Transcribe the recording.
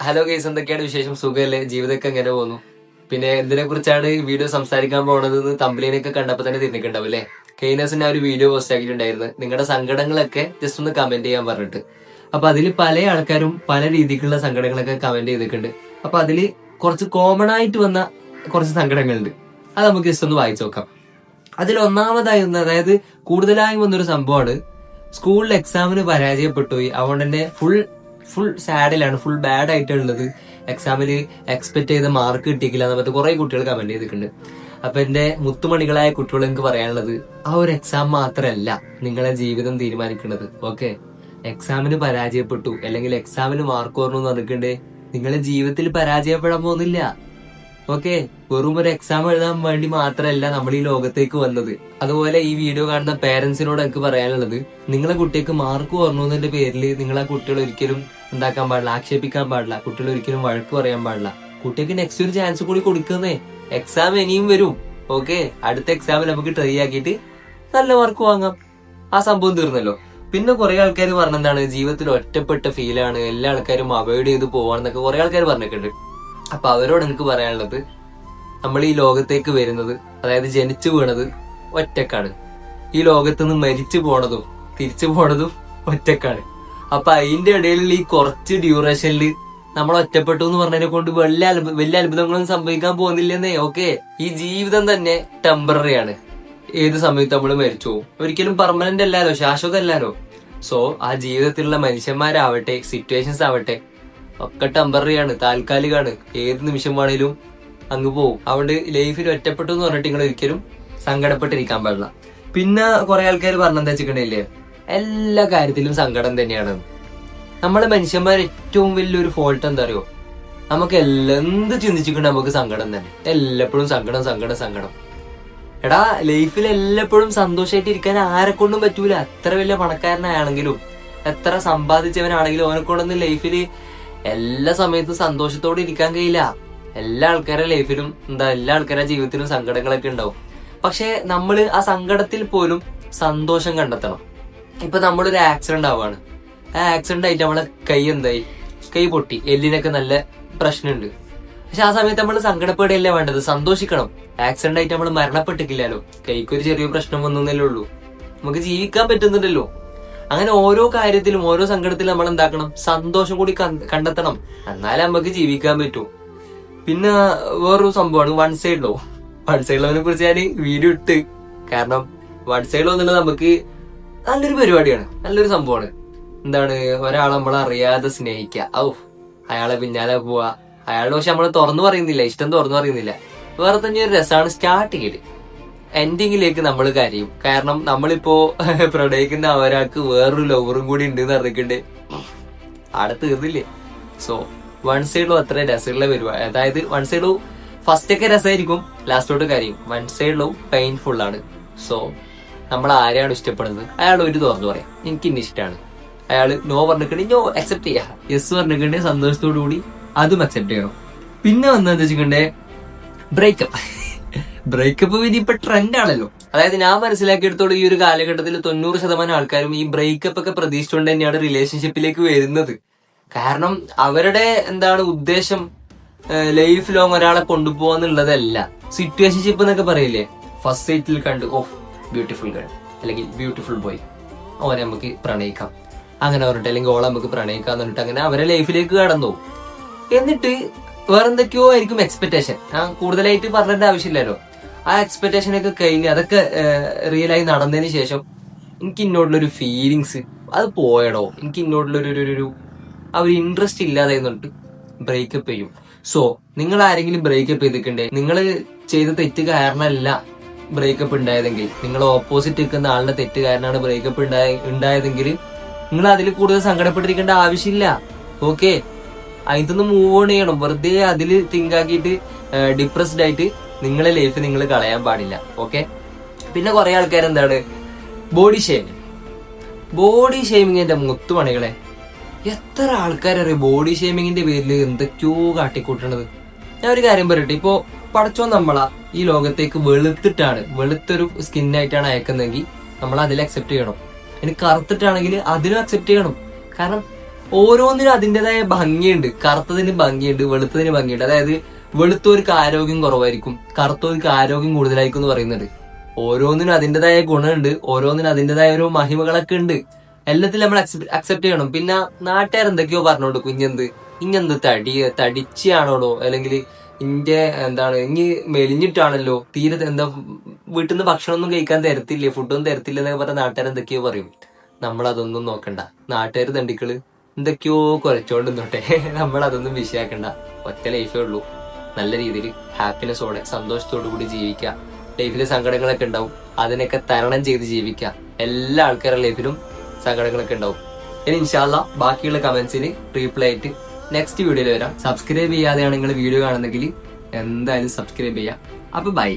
Hello guys, എന്തൊക്കെയാണ് വിശേഷം? സുഖമല്ലേ? ജീവിതമൊക്കെ എങ്ങനെ പോകുന്നു? പിന്നെ എന്തിനെ കുറിച്ചാണ് വീഡിയോ സംസാരിക്കാൻ പോണത് തമ്പ്ലൈനൊക്കെ കണ്ടപ്പോൾ തന്നെ തിരിഞ്ഞിട്ടുണ്ടാവും അല്ലേ? കെയ്നസിന് ഒരു വീഡിയോ പോസ്റ്റ് ആക്കിയിട്ടുണ്ടായിരുന്നു, നിങ്ങളുടെ സങ്കടങ്ങളൊക്കെ ജസ്റ്റ് ഒന്ന് കമന്റ് ചെയ്യാൻ പറഞ്ഞിട്ട്. അപ്പൊ അതിൽ പല ആൾക്കാരും പല രീതിക്കുള്ള സങ്കടങ്ങളൊക്കെ കമന്റ് ചെയ്തിട്ടുണ്ട്. അപ്പൊ അതിൽ കുറച്ച് കോമൺ ആയിട്ട് വന്ന കുറച്ച് സങ്കടങ്ങളുണ്ട്, അത് നമുക്ക് ജസ്റ്റ് ഒന്ന് വായിച്ചു നോക്കാം. അതിൽ ഒന്നാമതായി അതായത് കൂടുതലായി വന്നൊരു സംഭവമാണ്, സ്കൂളിൽ എക്സാമിന് പരാജയപ്പെട്ടു പോയി, അതുകൊണ്ട് തന്നെ ഫുൾ സാഡിലാണ്, ഫുൾ ബാഡ് ആയിട്ടുള്ളത്. എക്സാമിൽ എക്സ്പെക്ട് ചെയ്ത മാർക്ക് കിട്ടിയില്ല എന്ന് പറഞ്ഞിട്ട് കുറെ കുട്ടികൾ കമന്റ് ചെയ്തിട്ടുണ്ട്. അപ്പൊ എന്റെ മുത്തുമണികളായ കുട്ടികൾ എനിക്ക് പറയാനുള്ളത്, ആ ഒരു എക്സാം മാത്രമല്ല നിങ്ങളെ ജീവിതം തീരുമാനിക്കുന്നത്. ഓക്കെ, എക്സാമിന് പരാജയപ്പെട്ടു അല്ലെങ്കിൽ എക്സാമിന് മാർക്ക് കുറഞ്ഞു എന്ന് പറഞ്ഞിട്ടുണ്ടേ നിങ്ങളെ ജീവിതത്തിൽ പരാജയപ്പെടാൻ പോകുന്നില്ല. ഓക്കെ, വെറും ഒരു എക്സാം എഴുതാൻ വേണ്ടി മാത്രമല്ല നമ്മൾ ഈ ലോകത്തേക്ക് വന്നത്. അതുപോലെ ഈ വീഡിയോ കാണുന്ന പേരൻസിനോട് എനിക്ക് പറയാനുള്ളത്, നിങ്ങളെ കുട്ടിക്ക് മാർക്ക് കുറഞ്ഞതിന്റെ പേരിൽ നിങ്ങൾ ആ കുട്ടികൾ ഒരിക്കലും ഉണ്ടാക്കാൻ പാടില്ല, ആക്ഷേപിക്കാൻ പാടില്ല, കുട്ടികൾ ഒരിക്കലും വഴക്ക് പറയാൻ പാടില്ല. കുട്ടിക്ക് നെക്സ്റ്റ് ഒരു ചാൻസ് കൂടി കൊടുക്കുന്നേ. എക്സാം ഇനിയും വരും. ഓക്കെ, അടുത്ത എക്സാമിൽ നമുക്ക് ട്രൈ ആക്കിയിട്ട് നല്ല മാർക്ക് വാങ്ങാം. ആ സംഭവം തീർന്നല്ലോ. പിന്നെ കുറെ ആൾക്കാർ പറഞ്ഞെന്താണ്, ജീവിതത്തിൽ ഒറ്റപ്പെട്ട ഫീലാണ്, എല്ലാ ആൾക്കാരും അവോയ്ഡ് ചെയ്ത് പോവാണെന്നൊക്കെ കുറെ ആൾക്കാർ പറഞ്ഞിട്ടുണ്ട്. അപ്പൊ അവരോട് എനിക്ക് പറയാനുള്ളത്, നമ്മൾ ഈ ലോകത്തേക്ക് വരുന്നത്, അതായത് ജനിച്ചു വീണത് ഒറ്റക്കാണ്. ഈ ലോകത്തുനിന്ന് മരിച്ചു പോണതും തിരിച്ചു പോണതും ഒറ്റക്കാണ്. അപ്പൊ അതിന്റെ ഇടയിലുള്ള ഈ കുറച്ച് ഡ്യൂറേഷനിൽ നമ്മൾ ഒറ്റപ്പെട്ടു എന്ന് പറഞ്ഞതിനെ കൊണ്ട് വലിയ അത്ഭുതങ്ങളൊന്നും സംഭവിക്കാൻ പോകുന്നില്ലെന്നേ. ഓക്കെ, ഈ ജീവിതം തന്നെ ടെമ്പററി ആണ്. ഏത് സമയത്ത് നമ്മൾ മരിച്ചു പോകും, ഒരിക്കലും പെർമനന്റ് അല്ലാലോ, ശാശ്വത അല്ലാലോ. സോ ആ ജീവിതത്തിലുള്ള മനുഷ്യന്മാരാവട്ടെ, സിറ്റുവേഷൻസ് ആവട്ടെ, ഒക്കെ ടെമ്പററി ആണ്, താൽക്കാലികമാണ്. ഏത് നിമിഷം വേണേലും അങ്ങ് പോകും. അതുകൊണ്ട് ലൈഫിൽ ഒറ്റപ്പെട്ടു എന്ന് പറഞ്ഞിട്ട് നിങ്ങൾ ഒരിക്കലും സങ്കടപ്പെട്ടിരിക്കാൻ പാടില്ല. പിന്നെ കുറെ ആൾക്കാർ പറഞ്ഞെന്താ വെച്ചിട്ടുണ്ടെങ്കിലേ, എല്ലാ കാര്യത്തിലും സങ്കടം തന്നെയാണ്. നമ്മളെ മനുഷ്യന്മാർ ഏറ്റവും വലിയൊരു ഫോൾട്ട് എന്താ അറിയോ, നമുക്ക് എന്ത് ചിന്തിച്ചിട്ടുണ്ട് നമുക്ക് സങ്കടം തന്നെ. എല്ലപ്പോഴും സങ്കടം. എടാ, ലൈഫിൽ എല്ലപ്പോഴും സന്തോഷമായിട്ട് ഇരിക്കാൻ ആരെ കൊണ്ടും പറ്റൂല. എത്ര വലിയ പണക്കാരനാണെങ്കിലും എത്ര സമ്പാദിച്ചവനാണെങ്കിലും അവനെ കൊണ്ടൊന്നും ലൈഫിൽ എല്ലാ സമയത്തും സന്തോഷത്തോടെ ഇരിക്കാൻ കഴിയില്ല. എല്ലാ ആൾക്കാരുടെ ലൈഫിലും എല്ലാ ആൾക്കാരുടെ ജീവിതത്തിലും സങ്കടങ്ങളൊക്കെ ഉണ്ടാവും. പക്ഷെ നമ്മൾ ആ സങ്കടത്തിൽ പോലും സന്തോഷം കണ്ടെത്തണം. ഇപ്പൊ നമ്മളൊരു ആക്സിഡന്റ് ആവാണ്, ആ ആക്സിഡന്റ് ആയിട്ട് നമ്മളെ കൈ പൊട്ടി, എല്ലിനൊക്കെ നല്ല പ്രശ്നമുണ്ട്. പക്ഷെ ആ സമയത്ത് നമ്മൾ സങ്കടപ്പെടുകയല്ലേ വേണ്ടത്, സന്തോഷിക്കണം. ആക്സിഡന്റ് ആയിട്ട് നമ്മൾ മരണപ്പെട്ടിട്ടില്ലല്ലോ, കൈക്കൊരു ചെറിയ പ്രശ്നം വന്നല്ലേ ഉള്ളൂ, നമുക്ക് ജീവിക്കാൻ പറ്റുന്നുണ്ടല്ലോ. അങ്ങനെ ഓരോ കാര്യത്തിലും ഓരോ സങ്കടത്തിലും നമ്മൾ എന്താക്കണം, സന്തോഷം കൂടി കണ്ടെത്തണം, എന്നാലേ നമുക്ക് ജീവിക്കാൻ പറ്റൂ. പിന്നെ വേറൊരു സംഭവമാണ് വൺ സൈഡ് ലോവിനെ കുറിച്ച് ഞാൻ വീഡിയോ ഇട്ട്. കാരണം വൺ സൈഡ് ലോ എന്നുള്ളത് നമുക്ക് നല്ലൊരു പരിപാടിയാണ്, നല്ലൊരു സംഭവമാണ്. എന്താണ്, ഒരാളെ നമ്മൾ അറിയാതെ സ്നേഹിക്കുക, അയാളെ പിന്നാലെ പോവാ, അയാളുടെ പക്ഷെ നമ്മൾ തുറന്നു പറയുന്നില്ല, ഇഷ്ടം തുറന്നു പറയുന്നില്ല. വേറെ തന്നെ ഒരു രസമാണ് സ്റ്റാർട്ടിങ്ങില്. എൻഡിങ്ങിലേക്ക് നമ്മൾ കരയും, കാരണം നമ്മളിപ്പോ പ്രണയിക്കുന്ന ഒരാൾക്ക് വേറൊരു ലവറും കൂടി ഉണ്ട് എന്ന് അറിയിക്കണ്ടേ, ആടെ തീർന്നില്ലേ. സോ വൺ സൈഡിലും അത്ര രസമുള്ള പരിപാടി. അതായത് വൺ സൈഡിലും ഫസ്റ്റ് ഒക്കെ രസമായിരിക്കും, ലാസ്റ്റോട്ട് കരയും. വൺ സൈഡിലും പെയിൻഫുൾ ആണ്. സോ നമ്മൾ ആരെയാണ് ഇഷ്ടപ്പെടുന്നത് അയാൾ ഒരു തുറന്നു പറയാം, എനിക്ക് ഇന്ന ഇഷ്ടമാണ്. അയാള് നോ പറഞ്ഞിട്ടുണ്ടെങ്കിൽ നോ അക്സെപ്റ്റ് ചെയ്യാം, യെസ് പറഞ്ഞിട്ടുണ്ടെങ്കിൽ സന്തോഷത്തോടു കൂടി അതും അക്സെപ്റ്റ് ചെയ്യണം. പിന്നെ വന്നെന്ന് വെച്ചിട്ടുണ്ടെ ബ്രേക്കപ്പ് വിധി ഇപ്പൊ ട്രെൻഡ് ആണല്ലോ. അതായത് ഞാൻ മനസ്സിലാക്കിയെടുത്തോളം ഈ ഒരു കാലഘട്ടത്തിൽ 90% ആൾക്കാരും ഈ ബ്രേക്കപ്പ് ഒക്കെ പ്രതീക്ഷിച്ചുകൊണ്ട് തന്നെയാണ് റിലേഷൻഷിപ്പിലേക്ക് വരുന്നത്. കാരണം അവരുടെ ഉദ്ദേശം ലൈഫ് ലോങ് ഒരാളെ കൊണ്ടുപോകാന്നുള്ളതല്ല. സിറ്റുവേഷൻഷിപ്പ് എന്നൊക്കെ പറയില്ലേ, ഫസ്റ്റ് സൈറ്റിൽ കണ്ട് ബ്യൂട്ടിഫുൾ ഗേൾ അല്ലെങ്കിൽ ബ്യൂട്ടിഫുൾ ബോയ്, ഓനെ നമുക്ക് പ്രണയിക്കാം അങ്ങനെ പറഞ്ഞിട്ട്, അല്ലെങ്കിൽ ഓളെ നമുക്ക് പ്രണയിക്കാന്ന് പറഞ്ഞിട്ട് അങ്ങനെ അവരെ ലൈഫിലേക്ക് കടന്നു. എന്നിട്ട് വേറെന്തൊക്കെയോ ആയിരിക്കും എക്സ്പെക്ടേഷൻ. കൂടുതലായിട്ട് പറഞ്ഞിട്ട് ആവശ്യമില്ലല്ലോ. ആ എക്സ്പെക്ടേഷൻ ഒക്കെ കഴിഞ്ഞ് അതൊക്കെ റിയലായി നടന്നതിന് ശേഷം എനിക്ക് ഇന്നോടുള്ളൊരു ഫീലിങ്സ് അത് പോയടോ, എനിക്ക് ഇന്നോടുള്ളൊരു ആ ഒരു ഇൻട്രസ്റ്റ് ഇല്ലാതെ എന്നിട്ട് ബ്രേക്കപ്പ് ചെയ്യും. സോ നിങ്ങൾ ആരെങ്കിലും ബ്രേക്കപ്പ് ചെയ്തിട്ടുണ്ടേ, നിങ്ങൾ ചെയ്ത തെറ്റ് കാരണമല്ല ബ്രേക്കപ്പ് ഉണ്ടായതെങ്കിൽ, നിങ്ങൾ ഓപ്പോസിറ്റ് നിൽക്കുന്ന ആളുടെ തെറ്റ് കാരണമാണ് ബ്രേക്കപ്പ് ഉണ്ടായതെങ്കിൽ നിങ്ങൾ അതിൽ കൂടുതൽ സങ്കടപ്പെട്ടിരിക്കേണ്ട ആവശ്യമില്ല. ഓക്കെ, അതിന് മൂവ് ഓൺ ചെയ്യണം. വെറുതെ അതിൽ തിങ്ക് ആക്കിയിട്ട് ഡിപ്രസ്ഡ് ആയിട്ട് നിങ്ങളെ ലൈഫ് നിങ്ങൾ കളയാൻ പാടില്ല. ഓക്കെ, പിന്നെ കുറെ ആൾക്കാർ ബോഡി ഷേമിങ്ങിന്റെ മുത്തുമണികളെ, എത്ര ആൾക്കാരറിയാം ബോഡി ഷേമിങ്ങിന്റെ പേരിൽ എന്തൊക്കെയോ കാട്ടിക്കൂട്ടണത്. ഞാൻ ഒരു കാര്യം പറയട്ടെ, ഇപ്പോ പടച്ചോൻ നമ്മളാ ഈ ലോകത്തേക്ക് വെളുത്തൊരു സ്കിന്നായിട്ടാണ് അയക്കുന്നതെങ്കിൽ നമ്മൾ അതിൽ അക്സെപ്റ്റ് ചെയ്യണം. ഇനി കറുത്തിട്ടാണെങ്കിൽ അതിലും അക്സെപ്റ്റ് ചെയ്യണം. കാരണം ഓരോന്നിനും അതിൻ്റെതായ ഭംഗിയുണ്ട്. കറുത്തതിന് ഭംഗിയുണ്ട്, വെളുത്തതിന് ഭംഗിയുണ്ട്. അതായത് വെളുത്തവർക്ക് ആരോഗ്യം കുറവായിരിക്കും, കറുത്തവർക്ക് ആരോഗ്യം കൂടുതലായിരിക്കും എന്ന് പറയുന്നുണ്ട്. ഓരോന്നിനും അതിൻ്റെതായ ഗുണമുണ്ട്, ഓരോന്നിനും അതിൻ്റെതായ ഓരോ മഹിമകളൊക്കെ ഉണ്ട്. എല്ലാത്തിലും നമ്മൾ അക്സെപ്റ്റ് ചെയ്യണം. പിന്നെ നാട്ടുകാർ എന്തൊക്കെയോ പറഞ്ഞോണ്ട് ഇഞ്ഞെന്ത് തടിച്ചാണോ, അല്ലെങ്കിൽ ഇനി മെലിഞ്ഞിട്ടാണല്ലോ, തീരെ വീട്ടിൽ നിന്ന് ഭക്ഷണമൊന്നും കഴിക്കാൻ തരത്തില്ലേ, ഫുഡൊന്നും തരത്തില്ല എന്നൊക്കെ പറഞ്ഞ നാട്ടുകാർ എന്തൊക്കെയോ പറയും. നമ്മളതൊന്നും നോക്കണ്ട. നാട്ടുകാർ തണ്ടിക്കള് എന്തൊക്കെയോ കുറച്ചോണ്ട് നിന്നോട്ടെ. നമ്മളതൊന്നും വിഷയാക്കണ്ട. ഒറ്റ ലൈഫേ ഉള്ളൂ. നല്ല രീതിയിൽ ഹാപ്പിനെസ്സോടെ സന്തോഷത്തോടു കൂടി ജീവിക്കുക. ലൈഫിൽ സങ്കടങ്ങളൊക്കെ ഉണ്ടാവും, അതിനൊക്കെ തരണം ചെയ്ത് ജീവിക്കുക. എല്ലാ ആൾക്കാരുടെ ലൈഫിലും സങ്കടങ്ങളൊക്കെ ഉണ്ടാവും. ഇനി ഇൻഷാ അല്ലാഹ് ബാക്കിയുള്ള കമന്റ്സിന് റീപ്ലൈ ആയിട്ട് നെക്സ്റ്റ് വീഡിയോയിൽ വരാം. സബ്സ്ക്രൈബ് ചെയ്യാതെയാണ് നിങ്ങൾ വീഡിയോ കാണുന്നെങ്കിൽ എന്തായാലും സബ്സ്ക്രൈബ് ചെയ്യാം. അപ്പൊ ബൈ.